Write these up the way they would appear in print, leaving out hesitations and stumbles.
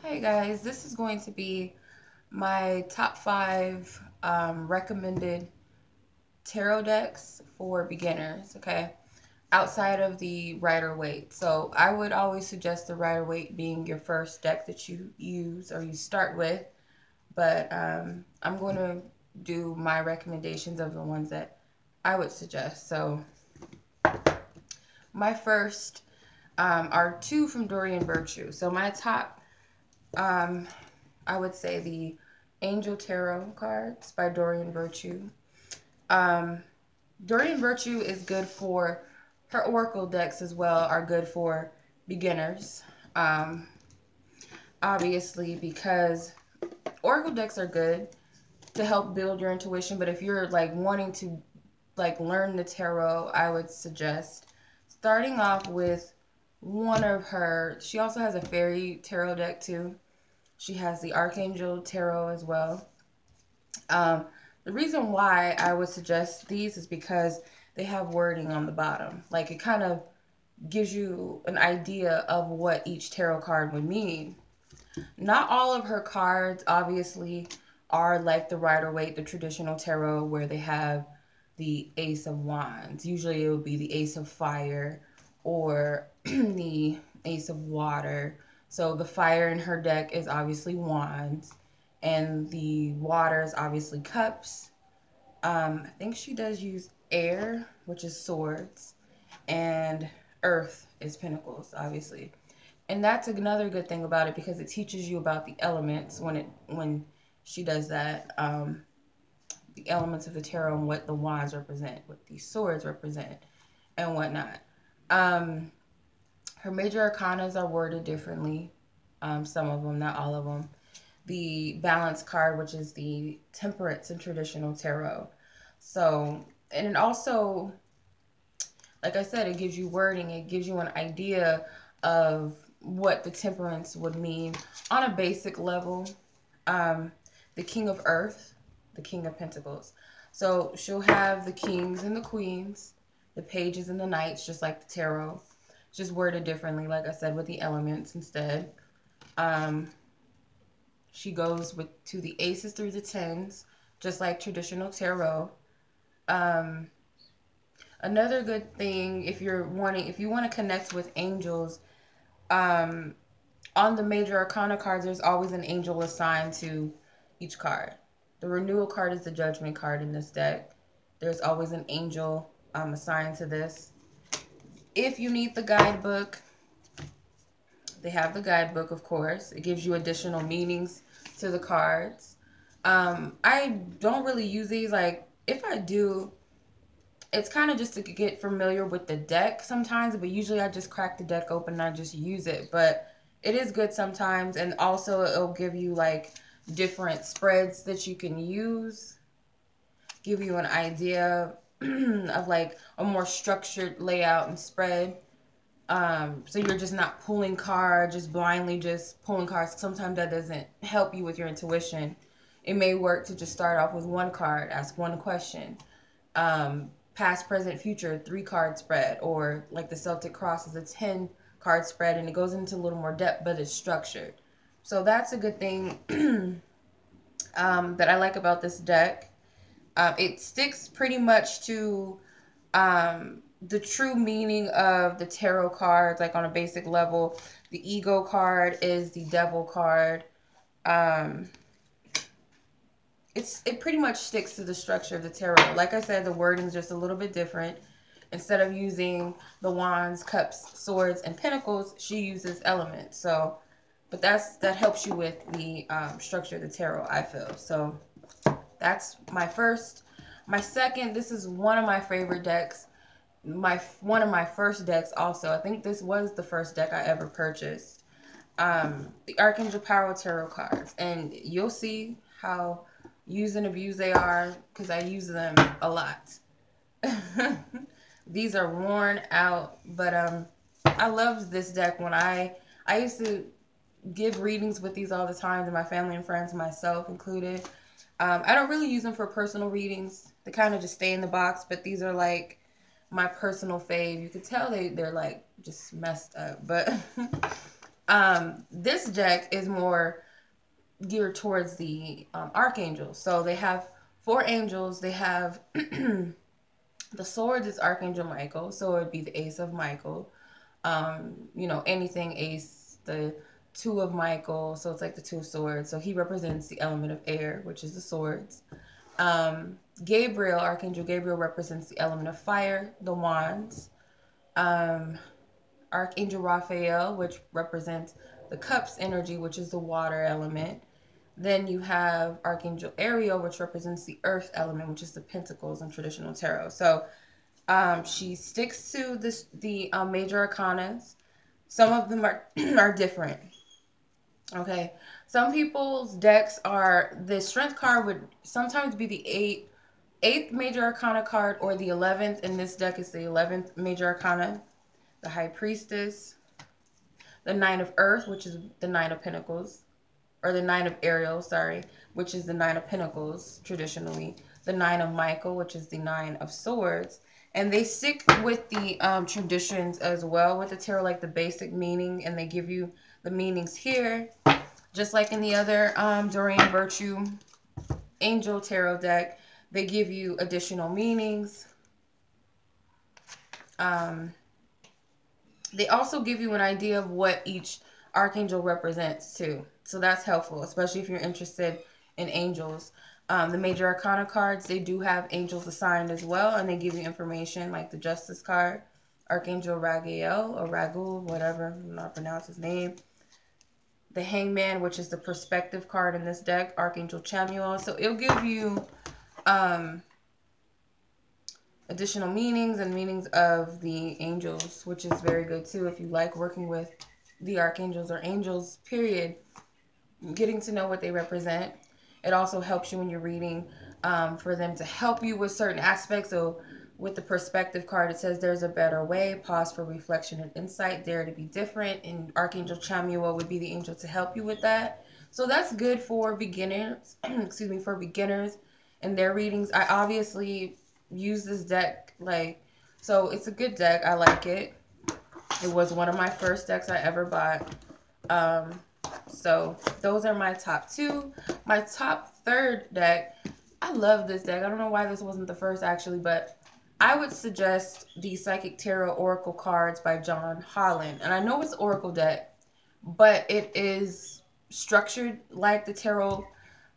Hey guys, this is going to be my top 5 recommended tarot decks for beginners, okay? Outside of the Rider-Waite. So I would always suggest the Rider-Waite being your first deck that you use or you start with. But I'm going to do my recommendations of the ones that I would suggest. So my first are 2 from Dorian Virtue. So my top I would say the Angel Tarot cards by Dorian Virtue. Dorian Virtue is good for, her Oracle decks as well are good for beginners. Obviously, because Oracle decks are good to help build your intuition, but if you're like wanting to like learn the tarot, I would suggest starting off with one of her, she also has a fairy tarot deck too. She has the Archangel Tarot as well. The reason why I would suggest these is because they have wording on the bottom. Like it kind of gives you an idea of what each tarot card would mean. Not all of her cards obviously are like the Rider-Waite, the traditional tarot where they have the Ace of Wands. Usually it would be the Ace of Fire or the Ace of Water. So the fire in her deck is obviously wands, and the water is obviously cups. I think she does use air, which is swords, and earth is pentacles, obviously. And that's another good thing about it because it teaches you about the elements when she does that. The elements of the tarot and what the wands represent, what the swords represent, and whatnot. Her major arcanas are worded differently. Some of them, not all of them. The balance card, which is the temperance in traditional tarot. So, and it also, like I said, it gives you wording. It gives you an idea of what the temperance would mean on a basic level. The King of Earth, the King of Pentacles. So she'll have the kings and the queens, the pages and the knights, just like the tarot. Just worded differently, like I said, with the elements instead. She goes to the aces through the tens, just like traditional tarot. Another good thing, if you want to connect with angels, on the major arcana cards, there's always an angel assigned to each card. The renewal card is the judgment card in this deck. There's always an angel assigned to this. If you need the guidebook, they have the guidebook, of course. It gives you additional meanings to the cards. I don't really use these. Like, if I do, it's kind of just to get familiar with the deck sometimes. But usually I just crack the deck open and I just use it. But it is good sometimes. And also it'll give you, like, different spreads that you can use. Give you an idea of like a more structured layout and spread. So you're just not pulling cards, just blindly just pulling cards. Sometimes that doesn't help you with your intuition. It may work to just start off with one card, ask one question. Past, present, future, 3-card spread, or like the Celtic Cross is a 10-card spread, and it goes into a little more depth, but it's structured. So that's a good thing that I like about this deck. It sticks pretty much to the true meaning of the tarot cards, like on a basic level. The ego card is the devil card. It pretty much sticks to the structure of the tarot. Like I said, the wording's just a little bit different. Instead of using the wands, cups, swords, and pentacles, she uses elements. So, but that helps you with the structure of the tarot, I feel. So that's my first. My second, this is one of my favorite decks. One of my first decks also. I think this was the first deck I ever purchased. The Archangel Power Tarot cards. And you'll see how used and abused they are because I use them a lot. These are worn out, but I loved this deck when I used to give readings with these all the time to my family and friends, myself included. I don't really use them for personal readings. They kind of just stay in the box, but these are like my personal fave. You could tell they're like just messed up, but This deck is more geared towards the archangels. So they have 4 angels. They have the swords is Archangel Michael, so it would be the Ace of Michael. You know, anything ace, the 2 of Michael, so it's like the 2 of swords. So he represents the element of air, which is the swords. Gabriel, Archangel Gabriel, represents the element of fire, the wands. Archangel Raphael, which represents the cups energy, which is the water element. Then you have Archangel Ariel, which represents the earth element, which is the pentacles in traditional tarot. So she sticks to the major arcanas. Some of them are different. Okay. Some people's decks are, the strength card would sometimes be the 8th major arcana card or the 11th. In this deck is the 11th major arcana. The High Priestess. The 9 of Earth, which is the 9 of Pentacles. Or the 9 of Ariel, sorry, which is the 9 of Pentacles, traditionally. The 9 of Michael, which is the 9 of Swords. And they stick with the traditions as well with the tarot, like the basic meaning, and they give you the meanings here. Just like in the other Dorian Virtue Angel Tarot deck, they give you additional meanings. They also give you an idea of what each archangel represents too. So that's helpful, especially if you're interested in angels. The major arcana cards, they do have angels assigned as well, and they give you information like the Justice card, Archangel Raguel or Ragul, whatever, I'm not pronounce his name. The Hangman, which is the perspective card in this deck, Archangel Chamuel. So it'll give you additional meanings and meanings of the angels, which is very good too if you like working with the archangels or angels, period. Getting to know what they represent. It also helps you when you're reading for them to help you with certain aspects. So with the perspective card, it says there's a better way. Pause for reflection and insight. Dare to be different. And Archangel Chamuel would be the angel to help you with that. So that's good for beginners. Excuse me, for beginners and their readings. I obviously use this deck so it's a good deck. I like it. It was one of my first decks I ever bought. So those are my top 2. My top 3rd deck, I love this deck. I don't know why this wasn't the first actually, but I would suggest the Psychic Tarot Oracle cards by Holland. And I know it's Oracle deck, but it is structured like the tarot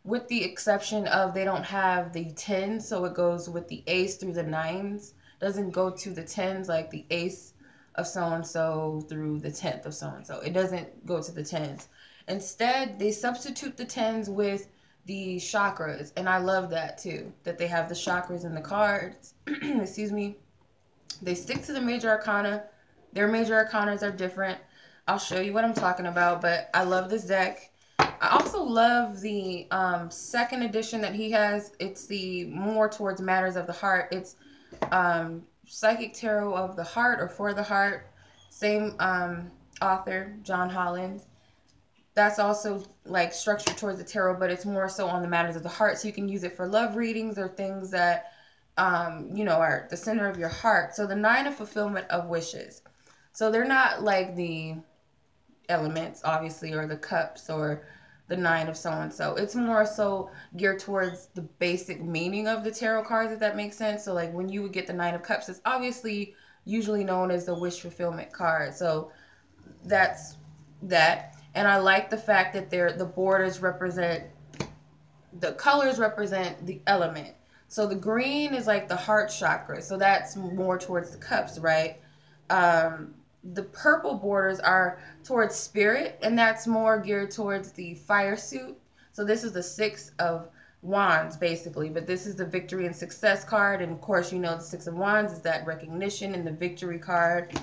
with the exception of they don't have the 10s, so it goes with the ace through the 9s. Doesn't go to the 10s like the ace of so-and-so through the 10th of so-and-so. It doesn't go to the 10s. Instead, they substitute the 10s with the chakras. And I love that too, that they have the chakras in the cards. Excuse me. They stick to the major arcana. Their major arcanas are different. I'll show you what I'm talking about, but I love this deck. I also love the 2nd edition that he has. It's the more towards matters of the heart. It's Psychic Tarot of the Heart or For the Heart. Same author, Holland. That's also like structured towards the tarot, but it's more so on the matters of the heart. So you can use it for love readings or things that, you know, are the center of your heart. So the 9 of fulfillment of wishes. So they're not like the elements, obviously, or the cups or the 9 of so-and-so. It's more so geared towards the basic meaning of the tarot cards, if that makes sense. So like when you would get the 9 of cups, it's obviously usually known as the wish fulfillment card. So that's that. And I like the fact that the borders represent, the colors represent the element. So the green is like the heart chakra. So that's more towards the cups, right? The purple borders are towards spirit, and that's more geared towards the fire suit. So this is the 6 of wands, basically. But this is the victory and success card. And, of course, you know the 6 of wands is that recognition and the victory card.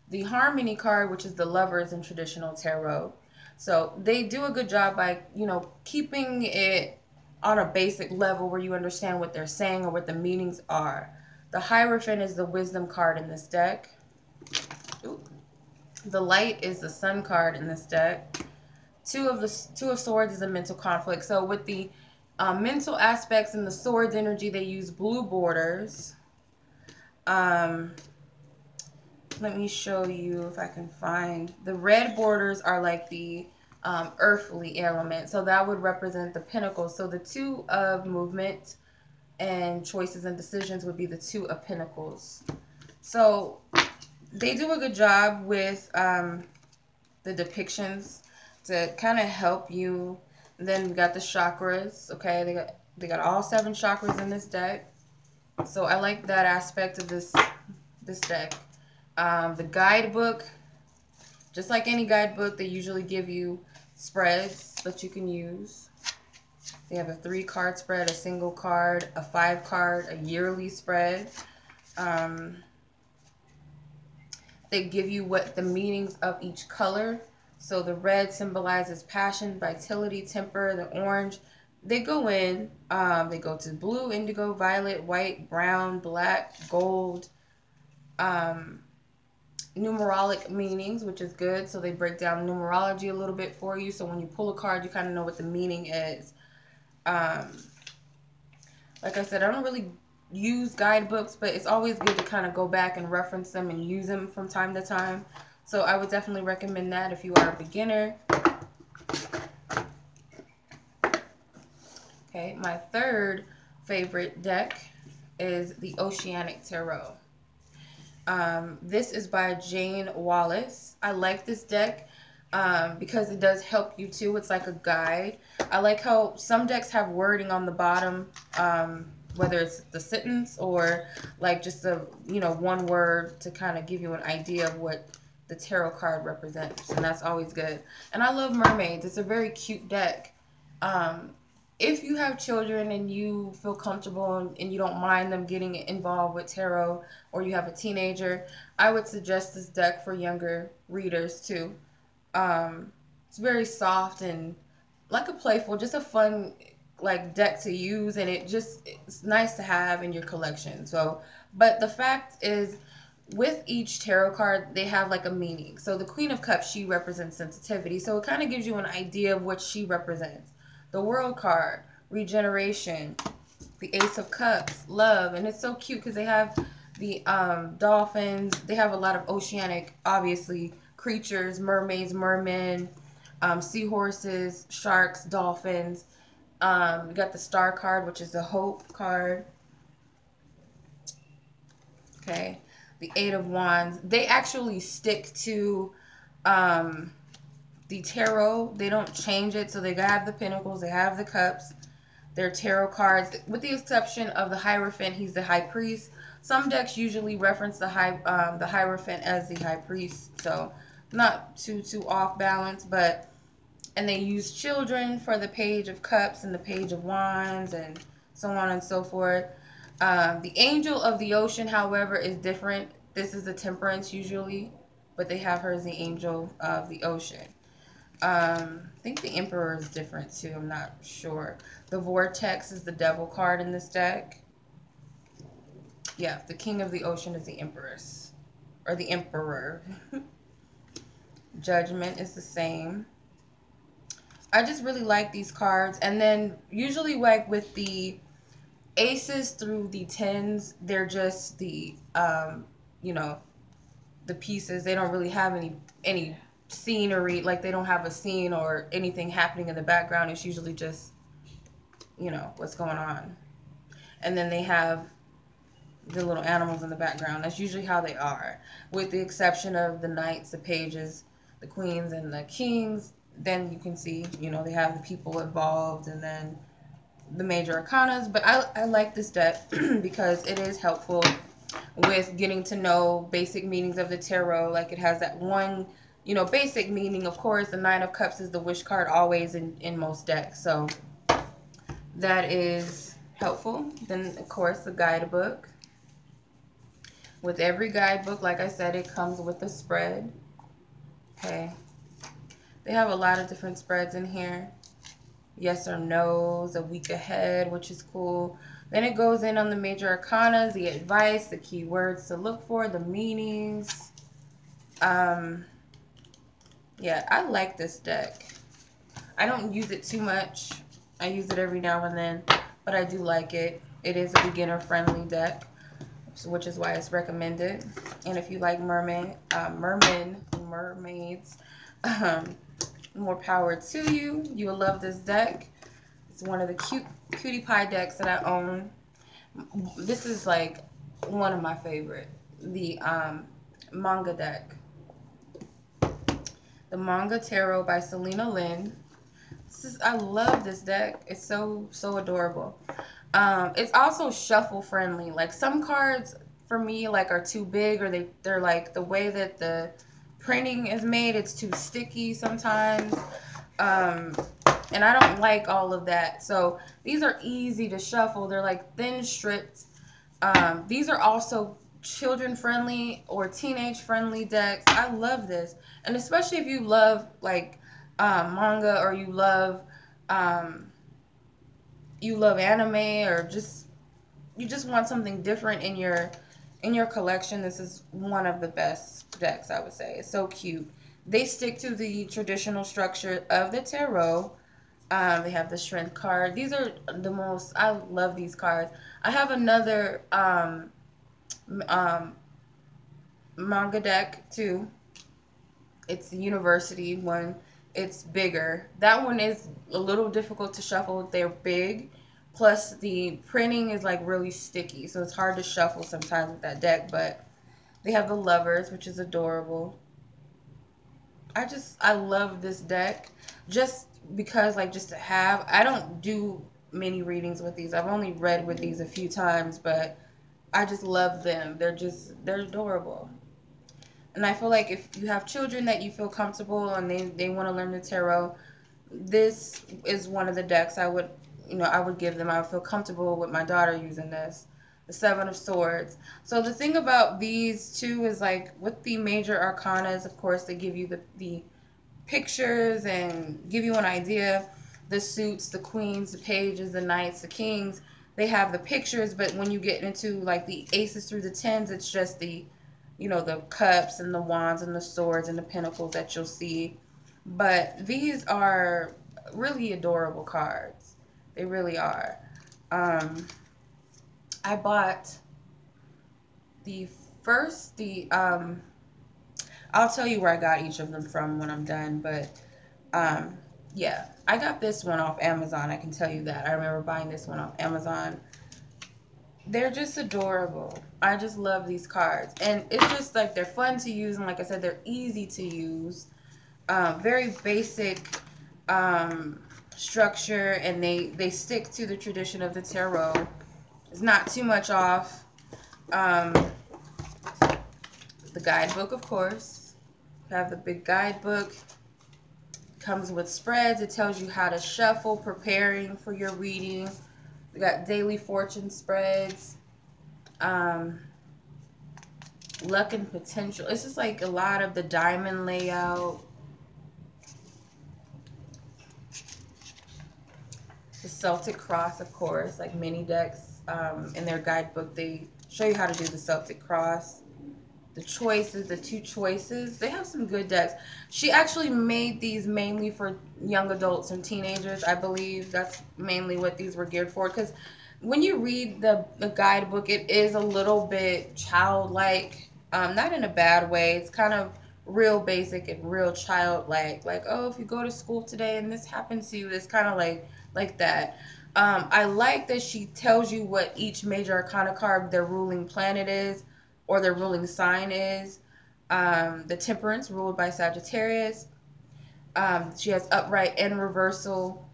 The harmony card, which is the lovers in traditional tarot. So they do a good job by, you know, keeping it on a basic level where you understand what they're saying or what the meanings are. The Hierophant is the wisdom card in this deck. Ooh. The Light is the sun card in this deck. Two of Swords is a mental conflict. So with the mental aspects and the swords energy, they use blue borders. let me show you if I can find. The red borders are like the earthly element. So that would represent the pentacles. So the two of movement and choices and decisions would be the two of pentacles. So they do a good job with the depictions to kind of help you. And then we got the chakras. Okay, they got all 7 chakras in this deck. So I like that aspect of this deck. The guidebook, just like any guidebook, they usually give you spreads that you can use. They have a 3-card spread, a single card, a 5-card, a yearly spread. They give you what the meanings of each color. So the red symbolizes passion, vitality, temper. The orange, they go in. They go to blue, indigo, violet, white, brown, black, gold. Numerologic meanings, which is good. So they break down numerology a little bit for you. So when you pull a card, you kind of know what the meaning is. Like I said, I don't really use guidebooks, but it's always good to kind of go back and reference them and use them from time to time. So I would definitely recommend that if you are a beginner. Okay, my third favorite deck is the Oceanic Tarot. This is by Jayne Wallace. I like this deck because it does help you too. It's like a guide. I like how some decks have wording on the bottom, whether it's the sentence or like just a, you know, one word to kind of give you an idea of what the tarot card represents, and that's always good. And I love mermaids. It's a very cute deck. If you have children and you feel comfortable and you don't mind them getting involved with tarot, or you have a teenager, I would suggest this deck for younger readers too. It's very soft and like a playful, just a fun like deck to use, and it's nice to have in your collection. So, but the fact is, with each tarot card, they have like a meaning. So the Queen of Cups, she represents sensitivity. So it kind of gives you an idea of what she represents. The World card, regeneration. The Ace of Cups, love. And it's so cute because they have the dolphins. They have a lot of oceanic, obviously, creatures, mermaids, mermen, seahorses, sharks, dolphins. We got the Star card, which is the Hope card. Okay. The 8 of Wands. They actually stick to the tarot. They don't change it. So they have the Pentacles. They have the Cups. They're tarot cards. With the exception of the Hierophant, he's the High Priest. Some decks usually reference the Hierophant as the High Priest. So not too off balance. But, and they use children for the Page of Cups and the Page of Wands and so on and so forth. The Angel of the Ocean, however, is different. This is the Temperance usually, but they have her as the Angel of the Ocean. I think the Emperor is different too. I'm not sure. The Vortex is the Devil card in this deck. Yeah, the King of the Ocean is the Empress, or the Emperor. Judgment is the same. I just really like these cards. And then usually like with the aces through the 10s, they're just the you know, the pieces. They don't really have any scenery, like they don't have a scene or anything happening in the background. It's usually just, you know, what's going on. And then they have the little animals in the background. That's usually how they are, with the exception of the knights, the pages, the queens, and the kings. Then you can see, you know, they have the people involved, and then the major arcanas. But I like this deck because it is helpful with getting to know basic meanings of the tarot. Like it has that one, you know, basic meaning. Of course, the Nine of Cups is the wish card always in most decks. So that is helpful. Then, of course, the guidebook. With every guidebook, like I said, it comes with a spread. Okay. They have a lot of different spreads in here. Yes or no's, a week ahead, which is cool. Then it goes in on the major arcanas, the advice, the key words to look for, the meanings. Yeah, I like this deck. I don't use it too much. I use it every now and then, but I do like it. It is a beginner-friendly deck. which is why it's recommended. And if you like mermaids, more power to you. You will love this deck. It's one of the cutie pie decks that I own. This is like one of my favorite. The manga deck. The Manga Tarot by Selena Lynn. I love this deck. It's so adorable. It's also shuffle friendly. Like some cards for me like are too big, or they're like the way that the printing is made, it's too sticky sometimes. And I don't like all of that. So these are easy to shuffle. They're like thin strips. These are also children friendly or teenage friendly decks. I love this. And especially if you love like manga, or you love anime, or you just want something different in your collection, this is one of the best decks, I would say. It's so cute. They stick to the traditional structure of the tarot. They have the strength card. These are the most, I love these cards. I have another manga deck too. It's the university one. It's bigger. That one is a little difficult to shuffle. They're big. Plus the printing is like really sticky, so it's hard to shuffle sometimes with that deck. But they have the lovers, which is adorable. I love this deck just because, like, just to have. I don't do many readings with these. I've only read with these a few times, but I just love them. They're adorable. And I feel like if you have children that you feel comfortable and they want to learn the tarot, this is one of the decks I would give them. I would feel comfortable with my daughter using this. The Seven of Swords. So the thing about these two is, like, with the major arcanas, of course, they give you the pictures and give you an idea. The suits, the queens, the pages, the knights, the kings, they have the pictures, but when you get into, like, the aces through the tens, it's just the cups and the wands and the swords and the pentacles that you'll see. But these are really adorable cards. They really are. I bought I'll tell you where I got each of them from when I'm done, but yeah, I got this one off Amazon. I can tell you that. I remember buying this one off Amazon. They're just adorable. I just love these cards. And it's just like they're fun to use, and like I said, they're easy to use. Very basic structure, and they stick to the tradition of the tarot. It's not too much off. The guidebook, of course. You have the big guidebook. Comes with spreads. It tells you how to shuffle, preparing for your reading. We got daily fortune spreads. Luck and potential. It's just like a lot of the diamond layout. The Celtic cross, of course, like many decks. In their guidebook, they show you how to do the Celtic cross. The choices, the two choices. They have some good decks. She actually made these mainly for young adults and teenagers. I believe that's mainly what these were geared for. Because when you read the guidebook, it is a little bit childlike. Not in a bad way. It's kind of real basic and real childlike. Like, oh, if you go to school today and this happens to you, it's kind of like that. I like that she tells you what each major arcana card, their ruling planet is, or their ruling sign is. The Temperance, ruled by Sagittarius. She has upright and reversal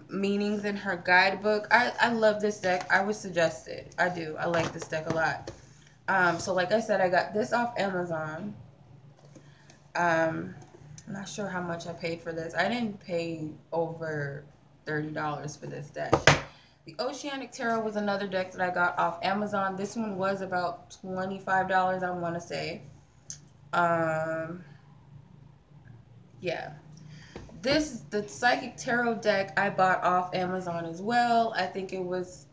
meanings in her guidebook. I love this deck. I would suggest it. I do. I like this deck a lot. So like I said, I got this off Amazon. I'm not sure how much I paid for this. I didn't pay over $30 for this deck. The Oceanic Tarot was another deck that I got off Amazon. This one was about $25, I want to say. Yeah. The Psychic Tarot deck I bought off Amazon as well. I think it was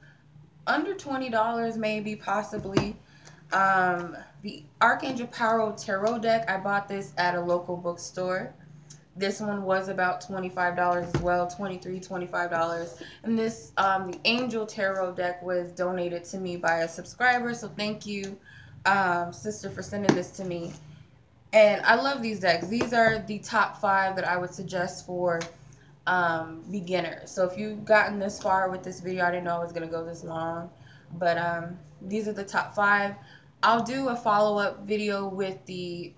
under $20, maybe, possibly. The Archangel Tarot deck, I bought this at a local bookstore. This one was about $25 as well, $23, $25. And this, the Angel Tarot deck was donated to me by a subscriber. So thank you, sister, for sending this to me. And I love these decks. These are the top 5 that I would suggest for beginners. So if you've gotten this far with this video, I didn't know I was going to go this long. But these are the top 5. I'll do a follow-up video with the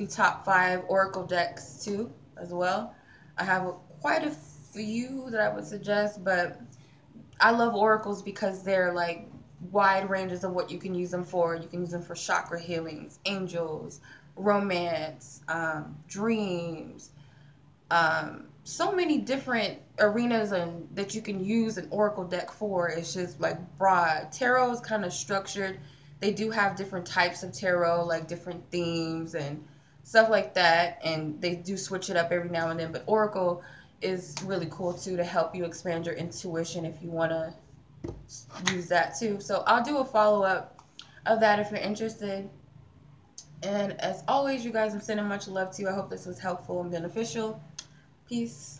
top 5 Oracle decks too, as well. I have quite a few that I would suggest, but I love oracles because they're like wide ranges of what you can use them for. You can use them for chakra healings, angels, romance, dreams, so many different arenas and that you can use an oracle deck for. It's just like broad. Tarot is kind of structured. They do have different types of tarot, like different themes and stuff like that, and they do switch it up every now and then. But oracle is really cool too, to help you expand your intuition if you want to use that too. So I'll do a follow-up of that if you're interested. And as always, you guys, I'm sending much love to you. I hope this was helpful and beneficial. Peace.